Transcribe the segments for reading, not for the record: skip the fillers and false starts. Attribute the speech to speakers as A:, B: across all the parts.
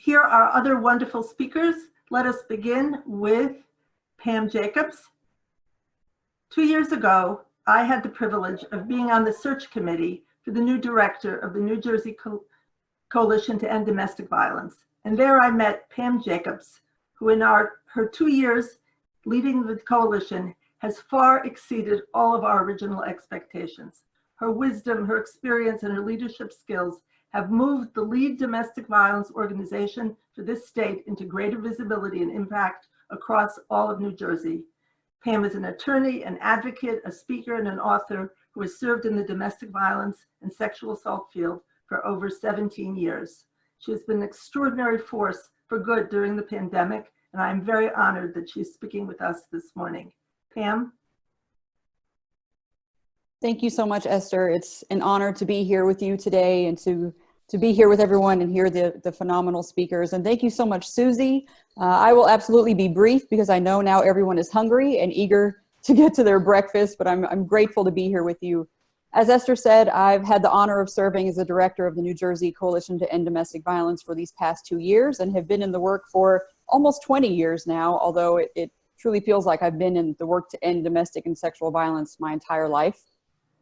A: Here are other wonderful speakers. Let us begin with Pam Jacobs. 2 years ago, I had the privilege of being on the search committee for the new director of the New Jersey Coalition to End Domestic Violence. And there I met Pam Jacobs, who in her 2 years leading the coalition has far exceeded all of our original expectations. Her wisdom, her experience, and her leadership skills have moved the lead domestic violence organization for this state into greater visibility and impact across all of New Jersey. Pam is an attorney, an advocate, a speaker, and an author who has served in the domestic violence and sexual assault field for over 17 years. She has been an extraordinary force for good during the pandemic, and I am very honored that she's speaking with us this morning. Pam?
B: Thank you so much, Esther. It's an honor to be here with you today and to be here with everyone and hear the phenomenal speakers. And thank you so much, Susie. I will absolutely be brief because I know now everyone is hungry and eager to get to their breakfast, but I'm grateful to be here with you. As Esther said, I've had the honor of serving as the director of the New Jersey Coalition to End Domestic Violence for these past 2 years and have been in the work for almost 20 years now, although it truly feels like I've been in the work to end domestic and sexual violence my entire life.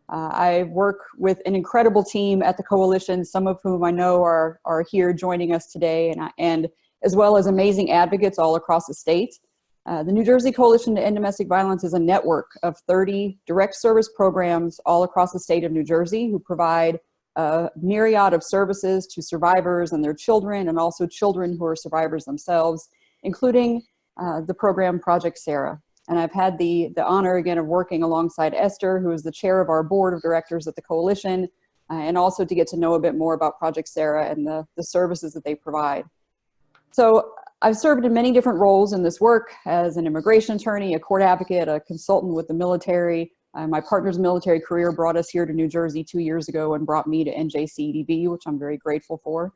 B: I work with an incredible team at the coalition, some of whom I know are here joining us today, and as well as amazing advocates all across the state. The New Jersey Coalition to End Domestic Violence is a network of 30 direct service programs all across the state of New Jersey who provide a myriad of services to survivors and their children, and also children who are survivors themselves, including the program Project S.A.R.A.H. And I've had the honor again of working alongside Esther, who is the chair of our board of directors at the coalition, and also to get to know a bit more about Project S.A.R.A.H. and the services that they provide. So I've served in many different roles in this work as an immigration attorney, a court advocate, a consultant with the military. My partner's military career brought us here to New Jersey 2 years ago and brought me to NJCDV, which I'm very grateful for.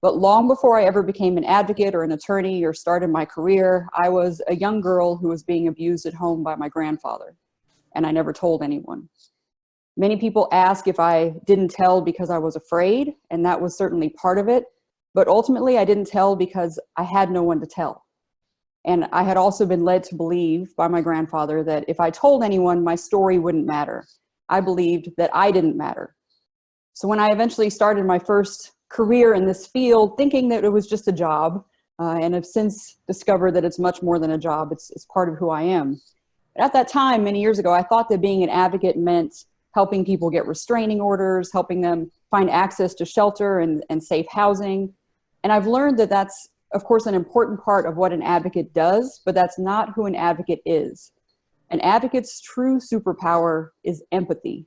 B: But long before I ever became an advocate or an attorney or started my career, I was a young girl who was being abused at home by my grandfather, and I never told anyone. Many people ask if I didn't tell because I was afraid, and that was certainly part of it, but ultimately I didn't tell because I had no one to tell. And I had also been led to believe by my grandfather that if I told anyone, my story wouldn't matter. I believed that I didn't matter. So when I eventually started my first career in this field, thinking that it was just a job, and have since discovered that it's much more than a job. It's part of who I am. But at that time, many years ago, I thought that being an advocate meant helping people get restraining orders, helping them find access to shelter and safe housing. And I've learned that that's, of course, an important part of what an advocate does, but that's not who an advocate is. An advocate's true superpower is empathy,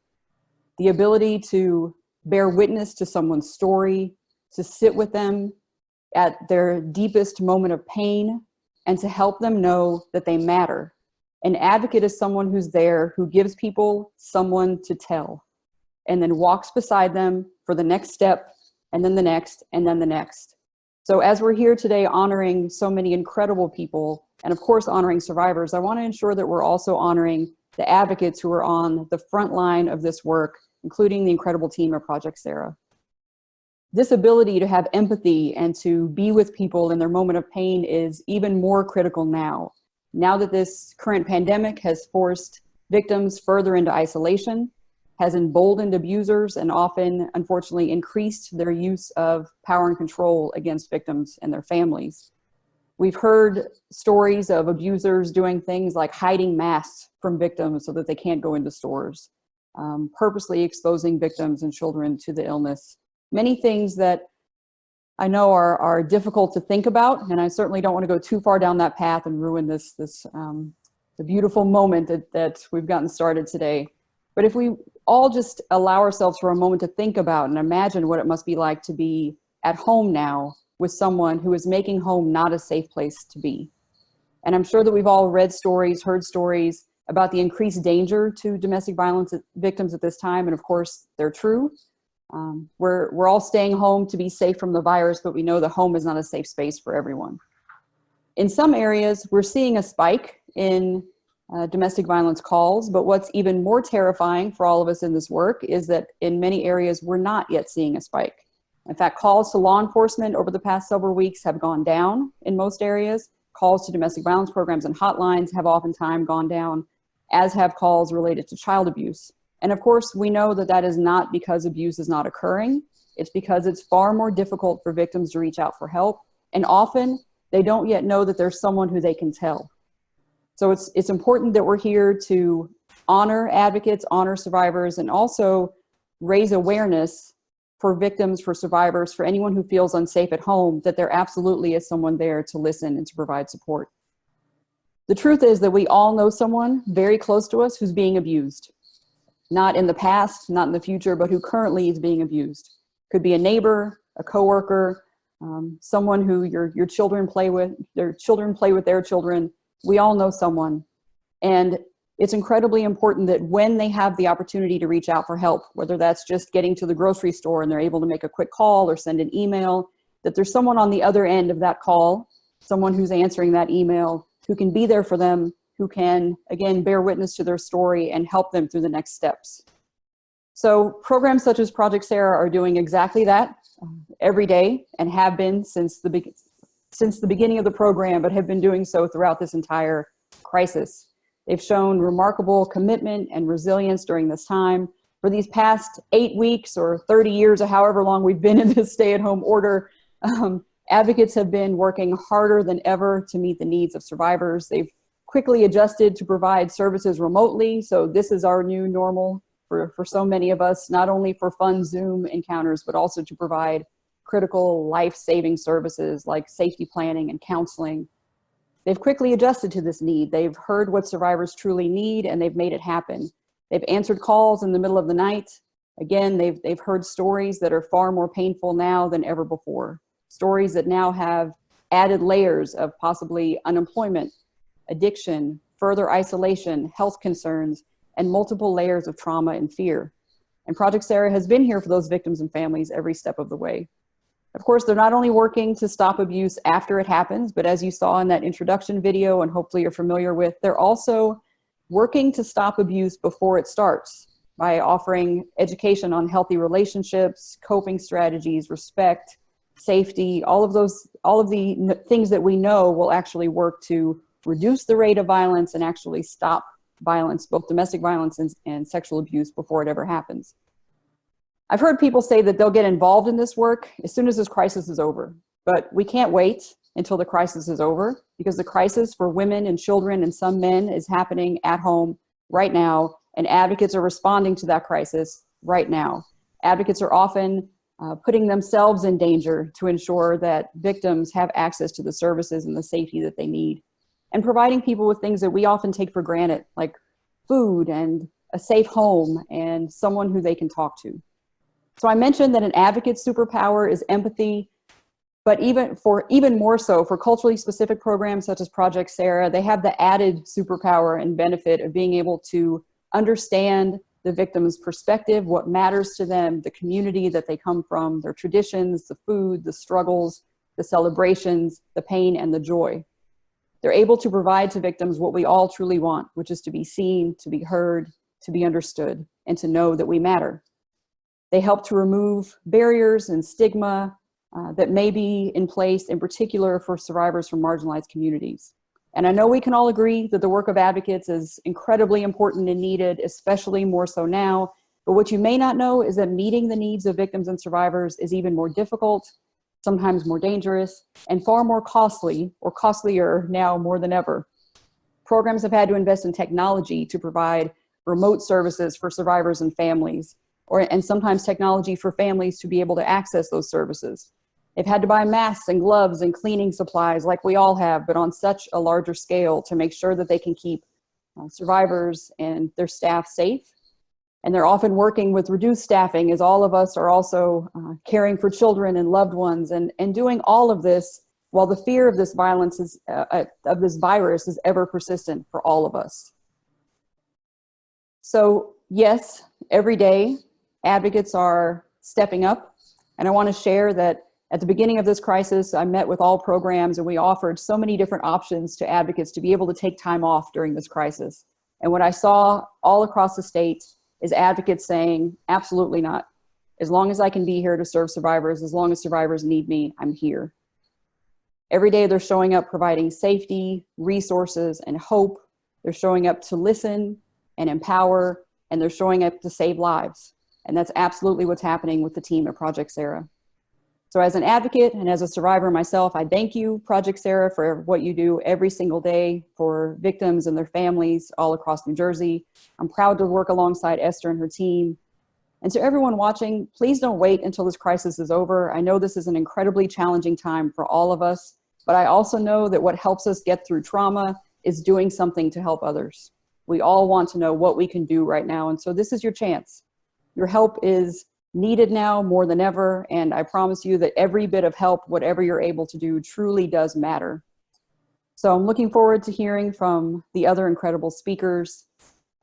B: the ability to bear witness to someone's story, to sit with them at their deepest moment of pain, and to help them know that they matter. An advocate is someone who's there, who gives people someone to tell, and then walks beside them for the next step, and then the next, and then the next. So as we're here today honoring so many incredible people, and of course honoring survivors, I want to ensure that we're also honoring the advocates who are on the front line of this work, including the incredible team of Project S.A.R.A.H. This ability to have empathy and to be with people in their moment of pain is even more critical now that this current pandemic has forced victims further into isolation, has emboldened abusers, and often, unfortunately, increased their use of power and control against victims and their families. We've heard stories of abusers doing things like hiding masks from victims so that they can't go into stores. Purposely exposing victims and children to the illness. Many things that I know are difficult to think about, and I certainly don't want to go too far down that path and ruin the beautiful moment that we've gotten started today. But if we all just allow ourselves for a moment to think about and imagine what it must be like to be at home now with someone who is making home not a safe place to be. And I'm sure that we've all read stories, heard stories about the increased danger to domestic violence victims at this time, and of course, they're true. We're all staying home to be safe from the virus, but we know the home is not a safe space for everyone. In some areas, we're seeing a spike in domestic violence calls, but what's even more terrifying for all of us in this work is that in many areas, we're not yet seeing a spike. In fact, calls to law enforcement over the past several weeks have gone down in most areas. Calls to domestic violence programs and hotlines have oftentimes gone down, as have calls related to child abuse. And of course, we know that that is not because abuse is not occurring. It's because it's far more difficult for victims to reach out for help. And often they don't yet know that there's someone who they can tell. So it's important that we're here to honor advocates, honor survivors, and also raise awareness for victims, for survivors, for anyone who feels unsafe at home, that there absolutely is someone there to listen and to provide support. The truth is that we all know someone very close to us who's being abused. Not in the past, not in the future, but who currently is being abused. Could be a neighbor, a coworker, someone who your children play with, their children play with their children. We all know someone. And it's incredibly important that when they have the opportunity to reach out for help, whether that's just getting to the grocery store and they're able to make a quick call or send an email, that there's someone on the other end of that call, someone who's answering that email, who can be there for them, who can, again, bear witness to their story and help them through the next steps. So programs such as Project S.A.R.A.H are doing exactly that every day, and have been since the beginning of the program, but have been doing so throughout this entire crisis. They've shown remarkable commitment and resilience during this time. For these past 8 weeks or 30 years or however long we've been in this stay-at-home order, advocates have been working harder than ever to meet the needs of survivors. They've quickly adjusted to provide services remotely. So this is our new normal for so many of us, not only for fun Zoom encounters, but also to provide critical life-saving services like safety planning and counseling. They've quickly adjusted to this need. They've heard what survivors truly need, and they've made it happen. They've answered calls in the middle of the night. Again, they've heard stories that are far more painful now than ever before. Stories that now have added layers of possibly unemployment, addiction, further isolation, health concerns, and multiple layers of trauma and fear. And Project S.A.R.A.H has been here for those victims and families every step of the way. Of course, they're not only working to stop abuse after it happens, but as you saw in that introduction video, and hopefully you're familiar with, they're also working to stop abuse before it starts by offering education on healthy relationships, coping strategies, respect, safety, all of the things that we know will actually work to reduce the rate of violence and actually stop violence, both domestic violence and sexual abuse, before it ever happens. I've heard people say that they'll get involved in this work as soon as this crisis is over, but we can't wait until the crisis is over, because the crisis for women and children and some men is happening at home right now, and advocates are responding to that crisis right now. Advocates are often putting themselves in danger to ensure that victims have access to the services and the safety that they need, and providing people with things that we often take for granted, like food and a safe home and someone who they can talk to. So I mentioned that an advocate's superpower is empathy, but even more so for culturally specific programs such as Project S.A.R.A.H, they have the added superpower and benefit of being able to understand the victim's perspective, what matters to them, the community that they come from, their traditions, the food, the struggles, the celebrations, the pain, and the joy. They're able to provide to victims what we all truly want, which is to be seen, to be heard, to be understood, and to know that we matter. They help to remove barriers and stigma that may be in place, in particular for survivors from marginalized communities. And I know we can all agree that the work of advocates is incredibly important and needed, especially more so now. But what you may not know is that meeting the needs of victims and survivors is even more difficult, sometimes more dangerous, and far more costly, or costlier now more than ever. Programs have had to invest in technology to provide remote services for survivors and families, and sometimes technology for families to be able to access those services. They've had to buy masks and gloves and cleaning supplies like we all have, but on such a larger scale to make sure that they can keep survivors and their staff safe. And they're often working with reduced staffing, as all of us are also caring for children and loved ones, and doing all of this while the fear of this violence of this virus is ever persistent for all of us. So yes, every day advocates are stepping up, and I want to share that at the beginning of this crisis, I met with all programs, and we offered so many different options to advocates to be able to take time off during this crisis. And what I saw all across the state is advocates saying, absolutely not. As long as I can be here to serve survivors, as long as survivors need me, I'm here. Every day they're showing up providing safety, resources, and hope. They're showing up to listen and empower, and they're showing up to save lives. And that's absolutely what's happening with the team at Project S.A.R.A.H. So as an advocate and as a survivor myself, I thank you, Project S.A.R.A.H, for what you do every single day for victims and their families all across New Jersey. I'm proud to work alongside Esther and her team. And to everyone watching, please don't wait until this crisis is over. I know this is an incredibly challenging time for all of us, but I also know that what helps us get through trauma is doing something to help others. We all want to know what we can do right now, and so this is your chance. Your help is needed now more than ever, and I promise you that every bit of help, whatever you're able to do, truly does matter. So I'm looking forward to hearing from the other incredible speakers,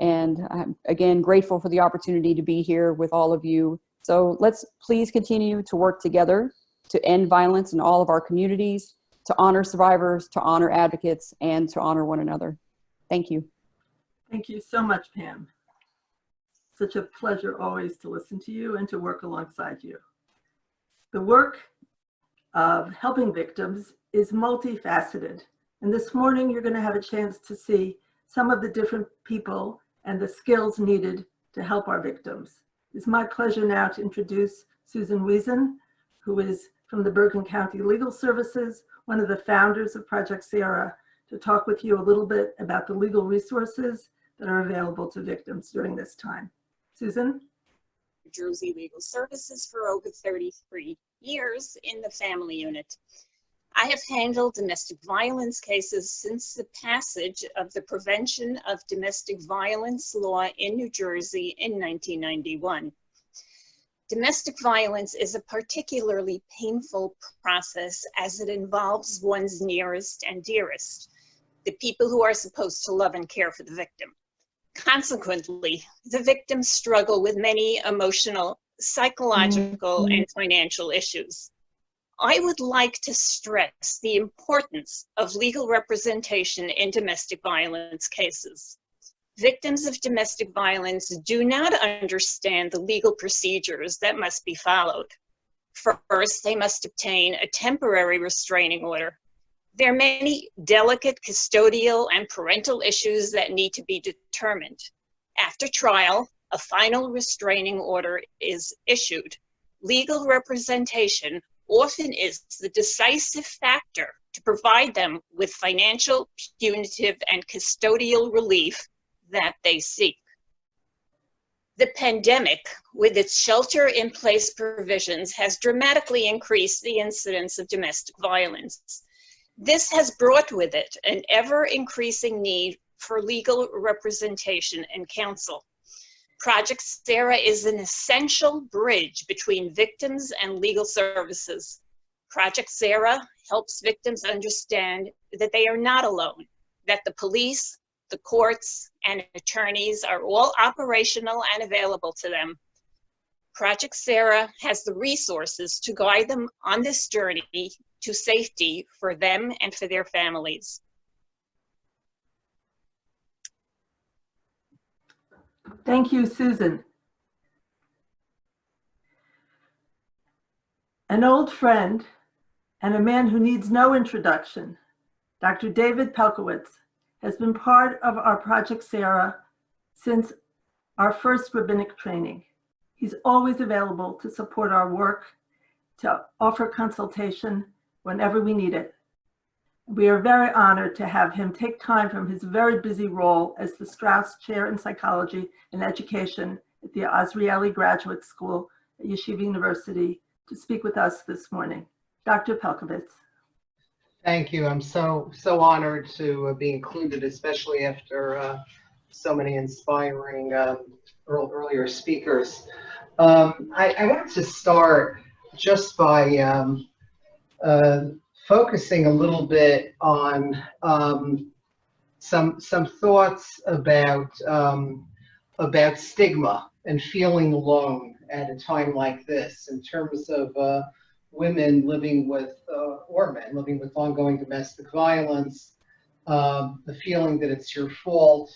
B: and I'm again grateful for the opportunity to be here with all of you. So let's please continue to work together to end violence in all of our communities, to honor survivors, to honor advocates, and to honor one another. Thank you.
A: Thank you so much, Pam. Such a pleasure always to listen to you and to work alongside you. The work of helping victims is multifaceted. And this morning, you're going to have a chance to see some of the different people and the skills needed to help our victims. It's my pleasure now to introduce Susan Wiesen, who is from the Bergen County Legal Services, one of the founders of Project S.A.R.A.H, to talk with you a little bit about the legal resources that are available to victims during this time. Susan?
C: New Jersey Legal Services for over 33 years in the family unit. I have handled domestic violence cases since the passage of the Prevention of Domestic Violence law in New Jersey in 1991. Domestic violence is a particularly painful process as it involves one's nearest and dearest, the people who are supposed to love and care for the victim. Consequently, the victims struggle with many emotional, psychological, and financial issues. I would like to stress the importance of legal representation in domestic violence cases. Victims of domestic violence do not understand the legal procedures that must be followed. First, they must obtain a temporary restraining order. There are many delicate custodial and parental issues that need to be determined. After trial, a final restraining order is issued. Legal representation often is the decisive factor to provide them with financial, punitive, and custodial relief that they seek. The pandemic, with its shelter-in-place provisions, has dramatically increased the incidence of domestic violence. This has brought with it an ever-increasing need for legal representation and counsel. Project S.A.R.A.H is an essential bridge between victims and legal services. Project S.A.R.A.H helps victims understand that they are not alone, that the police, the courts, and attorneys are all operational and available to them. Project S.A.R.A.H has the resources to guide them on this journey to safety for them and for their families.
A: Thank you, Susan. An old friend and a man who needs no introduction, Dr. David Pelcovitz, has been part of our Project S.A.R.A.H since our first rabbinic training. He's always available to support our work, to offer consultation whenever we need it. We are very honored to have him take time from his very busy role as the STRAUS Chair in Psychology and Education at the AZRIELI Graduate School at Yeshiva University to speak with us this morning. Dr. Pelcovitz.
D: Thank you. I'm so honored to be included, especially after so many inspiring earlier speakers. I wanted to start just by focusing a little bit on some thoughts about stigma and feeling alone at a time like this in terms of women living with, or men living with ongoing domestic violence, the feeling that it's your fault,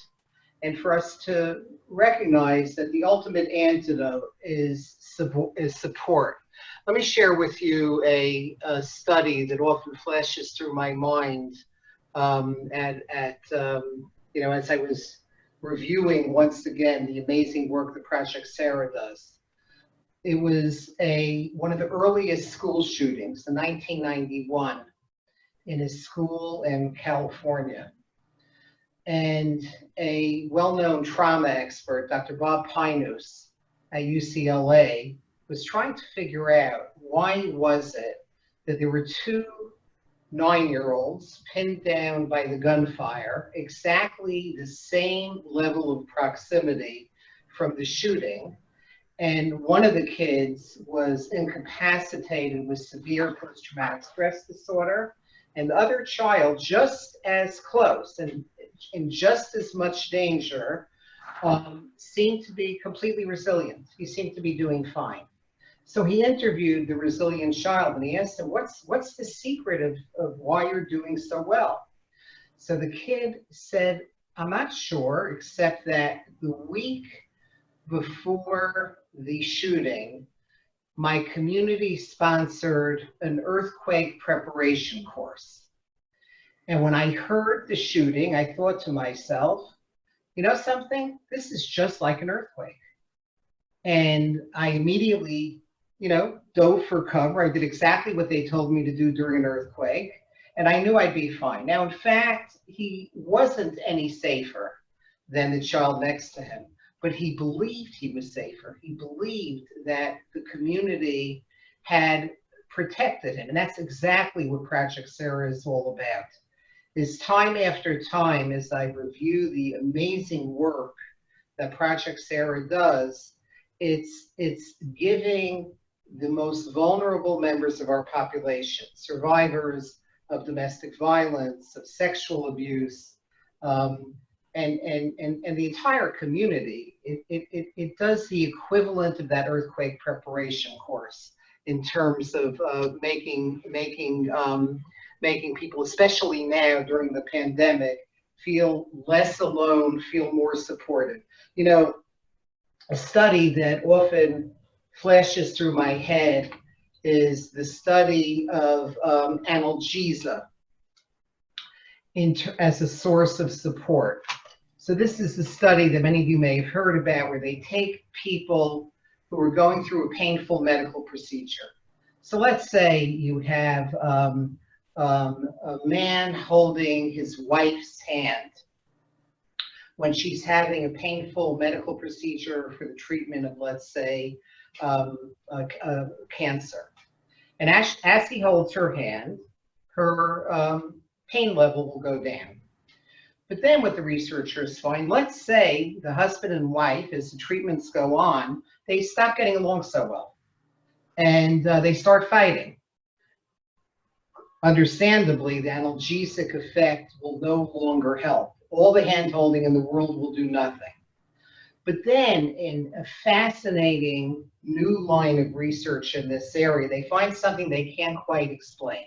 D: and for us to recognize that the ultimate antidote is support. Let me share with you a study that often flashes through my mind you know, as I was reviewing once again the amazing work that Project S.A.R.A.H does. It was one of the earliest school shootings in 1991 in a school in California. And a well-known trauma expert, Dr. Bob Pinus at UCLA, was trying to figure out why was it that there were 2 9-year-olds pinned down by the gunfire, exactly the same level of proximity from the shooting. And one of the kids was incapacitated with severe post-traumatic stress disorder, and the other child, just as close and in just as much danger, seemed to be completely resilient. He seemed to be doing fine. So he interviewed the resilient child and he asked him, what's the secret of why you're doing so well? So the kid said, I'm not sure, except that the week before the shooting, my community sponsored an earthquake preparation course. And when I heard the shooting, I thought to myself, you know something? This is just like an earthquake. And I immediately, you know, dove for cover. I did exactly what they told me to do during an earthquake, and I knew I'd be fine. Now, in fact, he wasn't any safer than the child next to him, but he believed he was safer. He believed that the community had protected him, and that's exactly what Project S.A.R.A.H is all about. Is time after time, as I review the amazing work that Project S.A.R.A.H does, it's giving the most vulnerable members of our population, survivors of domestic violence, of sexual abuse, and the entire community. It does the equivalent of that earthquake preparation course in terms of making people, especially now during the pandemic, feel less alone, feel more supported. You know, a study that often flashes through my head is the study of analgesia as a source of support. So this is the study that many of you may have heard about, where they take people who are going through a painful medical procedure. So let's say you have a man holding his wife's hand when she's having a painful medical procedure for the treatment of, let's say, cancer. And as he holds her hand, her pain level will go down. But then what the researchers find, let's say the husband and wife, as the treatments go on, they stop getting along so well. And they start fighting. Understandably, the analgesic effect will no longer help. All the hand-holding in the world will do nothing. But then, in a fascinating new line of research in this area, they find something they can't quite explain.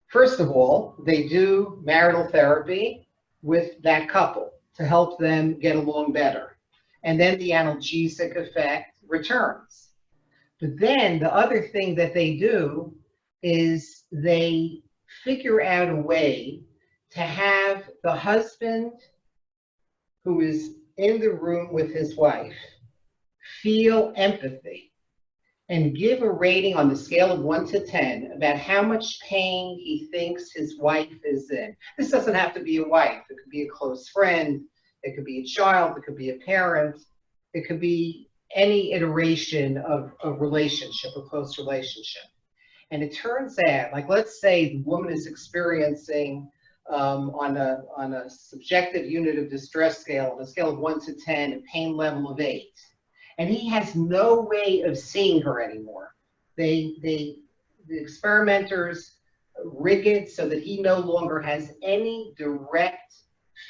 D: First of all, they do marital therapy with that couple to help them get along better. And then the analgesic effect returns. But then the other thing that they do is they figure out a way to have the husband who is in the room with his wife feel empathy and give a rating on the scale of 1 to 10 about how much pain he thinks his wife is in. This doesn't have to be a wife. It could be a close friend. It could be a child. It could be a parent. It could be any iteration of a relationship, a close relationship. And it turns out, like, let's say the woman is experiencing on a subjective unit of distress scale, on a scale of 1 to 10, a pain level of 8. And he has no way of seeing her anymore. The experimenters rig it so that he no longer has any direct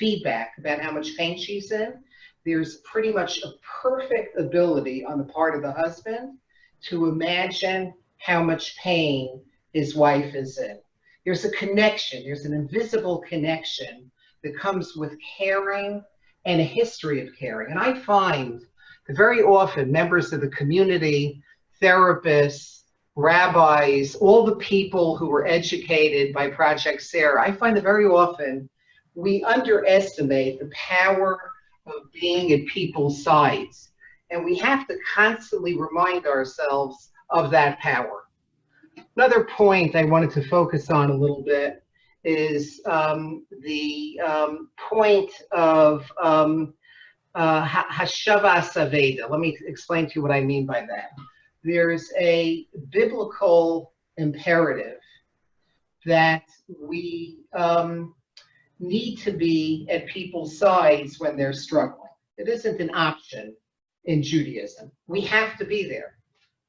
D: feedback about how much pain she's in. There's pretty much a perfect ability on the part of the husband to imagine how much pain his wife is in. There's a connection, there's an invisible connection that comes with caring and a history of caring. And I find that very often members of the community, therapists, rabbis, all the people who were educated by Project S.A.R.A.H, I find that very often we underestimate the power of being at people's sides. And we have to constantly remind ourselves of that power. Another point I wanted to focus on a little bit is the point of Hashavas Aveda. Let me explain to you what I mean by that. There's a biblical imperative that we need to be at people's sides when they're struggling. It isn't an option in Judaism. We have to be there,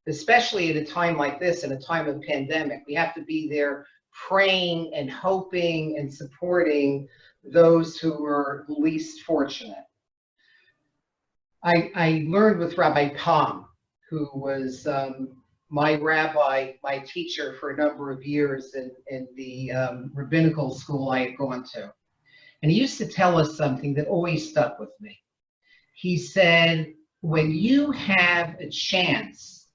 D: especially at a time like this, in a time of pandemic. We have to be there praying and hoping and supporting those who are least fortunate. I learned with Rabbi Pam, who was my rabbi, my teacher for a number of years in the rabbinical school I had gone to. And he used to tell us something that always stuck with me. He said, when you have a chance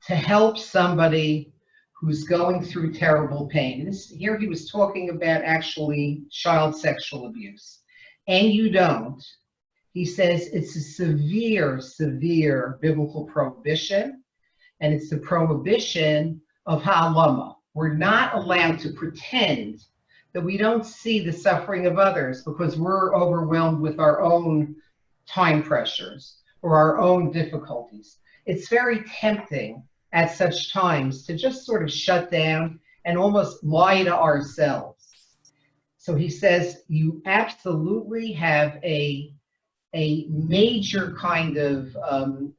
D: to help somebody who's going through terrible pain, here he was talking about actually child sexual abuse, and you don't, he says it's a severe, severe biblical prohibition, and it's the prohibition of ha'alama. We're not allowed to pretend that we don't see the suffering of others because we're overwhelmed with our own time pressures or our own difficulties. It's very tempting at such times to just sort of shut down and almost lie to ourselves. So he says you absolutely have a major kind of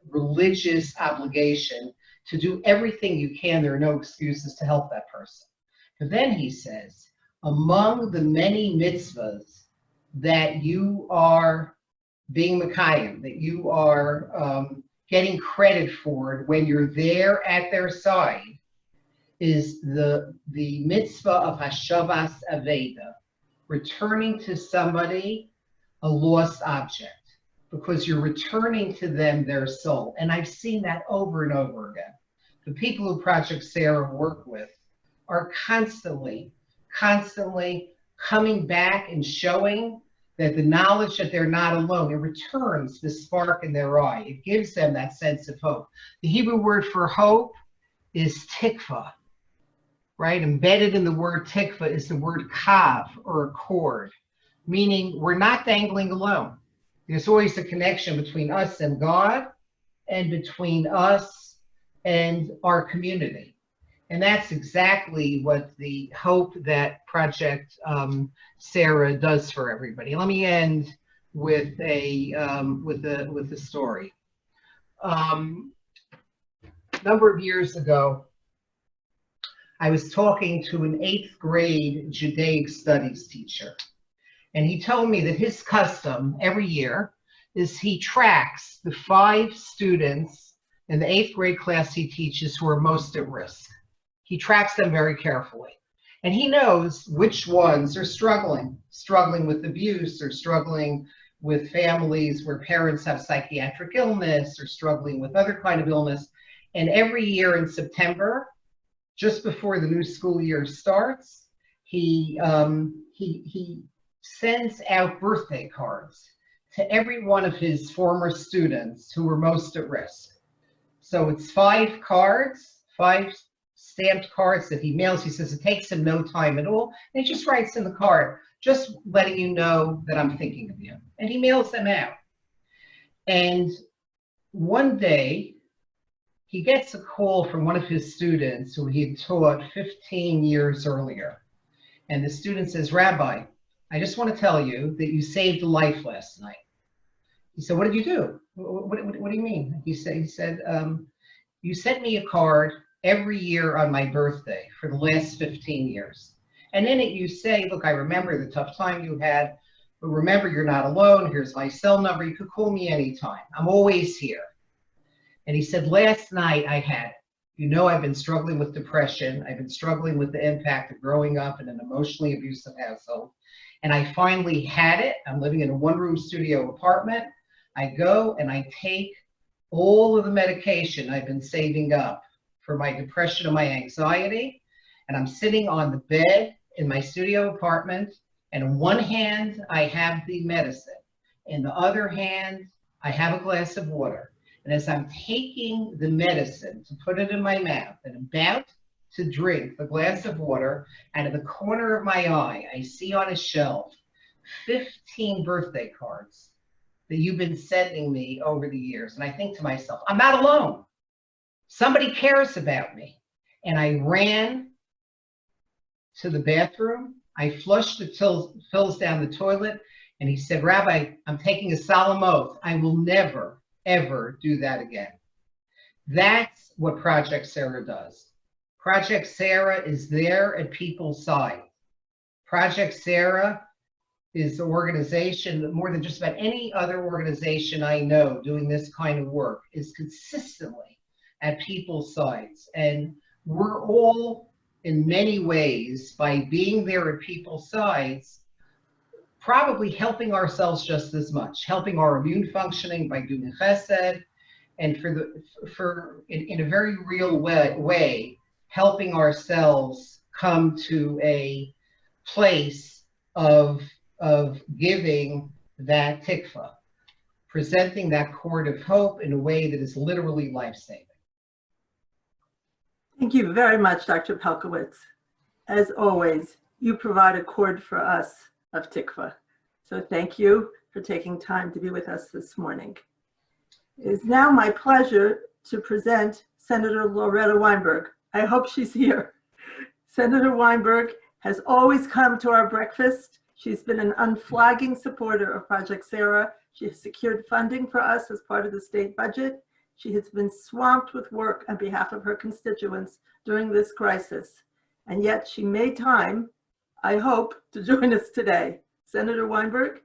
D: religious obligation to do everything you can. There are no excuses to help that person. But then he says, among the many mitzvahs that you are being Mekayim, that you are getting credit for when you're there at their side, is the mitzvah of Hashavas Aveda, returning to somebody a lost object, because you're returning to them their soul. And I've seen that over and over again. The people who Project S.A.R.A.H work with are constantly coming back and showing that the knowledge that they're not alone, it returns the spark in their eye. It gives them that sense of hope. The Hebrew word for hope is tikva, right? Embedded in the word tikva is the word kav, or a cord, meaning we're not dangling alone. There's always a connection between us and God, and between us and our community. And that's exactly what the hope that Project S.A.R.A.H does for everybody. Let me end with a story. A number of years ago, I was talking to an 8th grade Judaic studies teacher, and he told me that his custom every year is he tracks the 5 students in the 8th grade class he teaches who are most at risk. He tracks them very carefully. And he knows which ones are struggling with abuse, or struggling with families where parents have psychiatric illness, or struggling with other kind of illness. And every year in September, just before the new school year starts, he sends out birthday cards to every one of his former students who were most at risk. So it's 5 cards, 5 stamped cards that he mails. He says it takes him no time at all. And he just writes in the card, just letting you know that I'm thinking of you. And he mails them out. And one day, he gets a call from one of his students who he had taught 15 years earlier. And the student says, Rabbi, I just want to tell you that you saved a life last night. He said, what did you do? What do you mean? He said, you sent me a card every year on my birthday for the last 15 years. And in it you say, look, I remember the tough time you had, but remember you're not alone. Here's my cell number. You could call me anytime. I'm always here. And he said, last night I had it. You know, I've been struggling with depression. I've been struggling with the impact of growing up in an emotionally abusive household. and I finally had it. I'm living in a one-room studio apartment. I go and I take all of the medication I've been saving up for my depression and my anxiety, and I'm sitting on the bed in my studio apartment, and in one hand I have the medicine. In the other hand, I have a glass of water. And as I'm taking the medicine to put it in my mouth and about to drink the glass of water, out of the corner of my eye, I see on a shelf 15 birthday cards that you've been sending me over the years. And I think to myself, I'm not alone. Somebody cares about me. And I ran to the bathroom. I flushed the fills down the toilet. And he said, Rabbi, I'm taking a solemn oath. I will never, ever do that again. That's what Project S.A.R.A.H does. Project S.A.R.A.H is there at people's side. Project S.A.R.A.H is an organization that more than just about any other organization I know doing this kind of work is consistently at people's sides. And we're all, in many ways, by being there at people's sides, probably helping ourselves just as much, helping our immune functioning by doing chesed, and in a very real way, helping ourselves come to a place of giving that tikva, presenting that cord of hope in a way that is literally life-saving.
A: Thank you very much, Dr. Pelcovitz. As always, you provide a cord for us of tikva. So thank you for taking time to be with us this morning. It is now my pleasure to present Senator Loretta Weinberg. I hope she's here. Senator Weinberg has always come to our breakfast. She's been an unflagging supporter of Project S.A.R.A.H. She has secured funding for us as part of the state budget. She has been swamped with work on behalf of her constituents during this crisis. And yet she made time, I hope, to join us today. Senator Weinberg?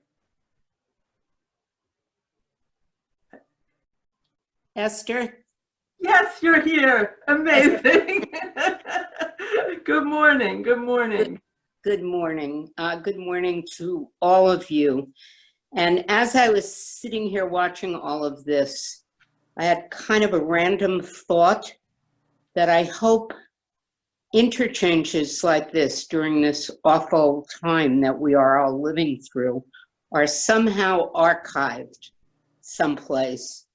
E: Esther?
A: Yes, you're here. Amazing. Good morning. Good morning.
E: Good morning. Good morning to all of you. And as I was sitting here watching all of this, I had kind of a random thought that I hope interchanges like this during this awful time that we are all living through are somehow archived someplace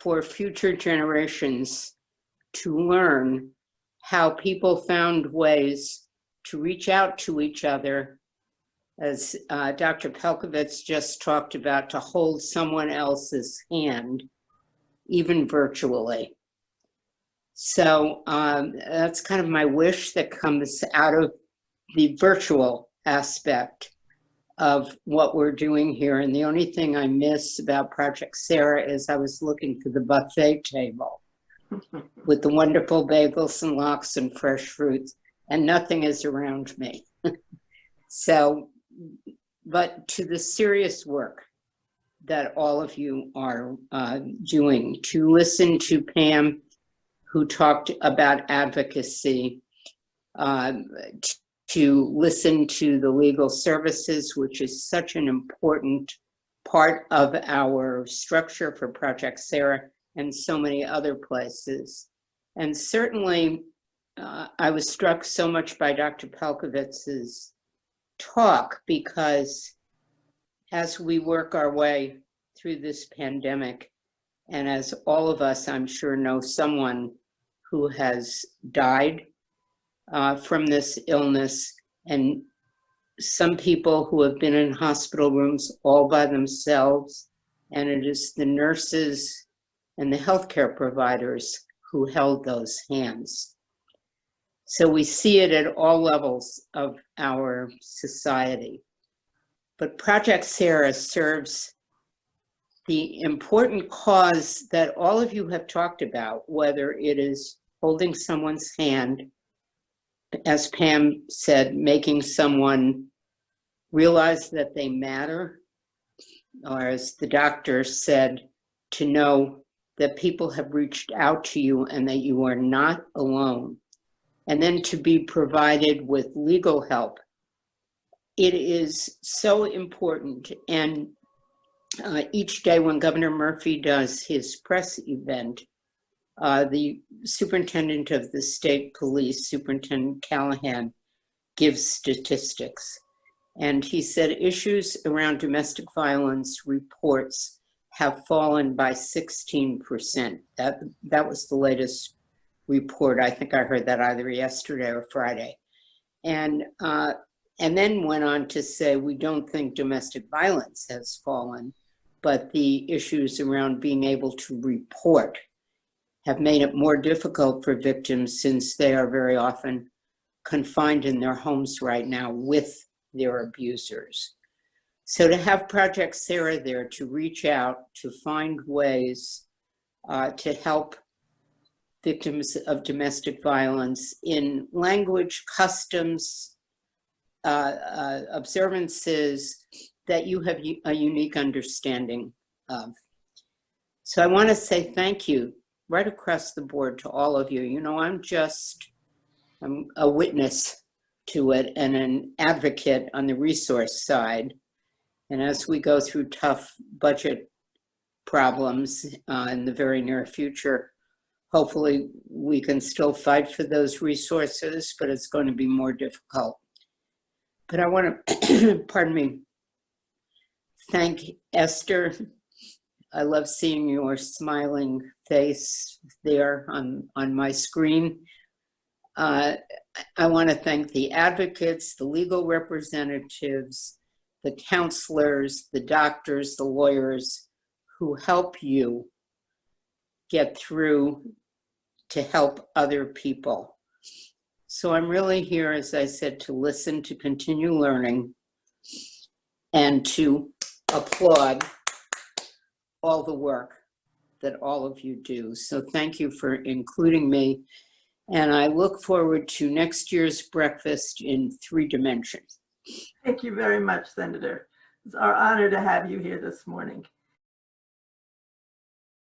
E: for future generations to learn how people found ways to reach out to each other, as Dr. Pelcovitz just talked about, to hold someone else's hand, even virtually. So that's kind of my wish that comes out of the virtual aspect of what we're doing here. And the only thing I miss about Project S.A.R.A.H is I was looking for the buffet table with the wonderful bagels and lox and fresh fruits, and nothing is around me. So, but to the serious work that all of you are doing, to listen to Pam, who talked about advocacy, to listen to the legal services, which is such an important part of our structure for Project S.A.R.A.H and so many other places. And certainly, I was struck so much by Dr. Pelcovitz's talk, because as we work our way through this pandemic, and as all of us, I'm sure, know someone who has died from this illness, and some people who have been in hospital rooms all by themselves, and it is the nurses and the healthcare providers who held those hands. So we see it at all levels of our society. But Project S.A.R.A.H serves the important cause that all of you have talked about, whether it is holding someone's hand, as Pam said, making someone realize that they matter, or as the doctor said, to know that people have reached out to you and that you are not alone. And then to be provided with legal help it is so important. And each day when Governor Murphy does his press event, the superintendent of the state police, Superintendent Callahan, gives statistics. And he said issues around domestic violence reports have fallen by 16%. That was the latest report. I think I heard that either yesterday or Friday. And then went on to say, we don't think domestic violence has fallen, but the issues around being able to report have made it more difficult for victims since they are very often confined in their homes right now with their abusers. So to have Project S.A.R.A.H there to reach out, to find ways to help victims of domestic violence in language, customs, observances that you have a unique understanding of. So I want to say thank you right across the board to all of you. You know, I'm a witness to it and an advocate on the resource side. And as we go through tough budget problems in the very near future, hopefully we can still fight for those resources, but it's going to be more difficult. But I want to, pardon me, thank Esther. I love seeing your smiling face there on my screen. I want to thank the advocates, the legal representatives, the counselors, the doctors, the lawyers who help you get through to help other people. So I'm really here, as I said, to listen, to continue learning, and to applaud all the work that all of you do. So thank you for including me. And I look forward to next year's breakfast in 3 dimensions.
A: Thank you very much, Senator. It's our honor to have you here this morning.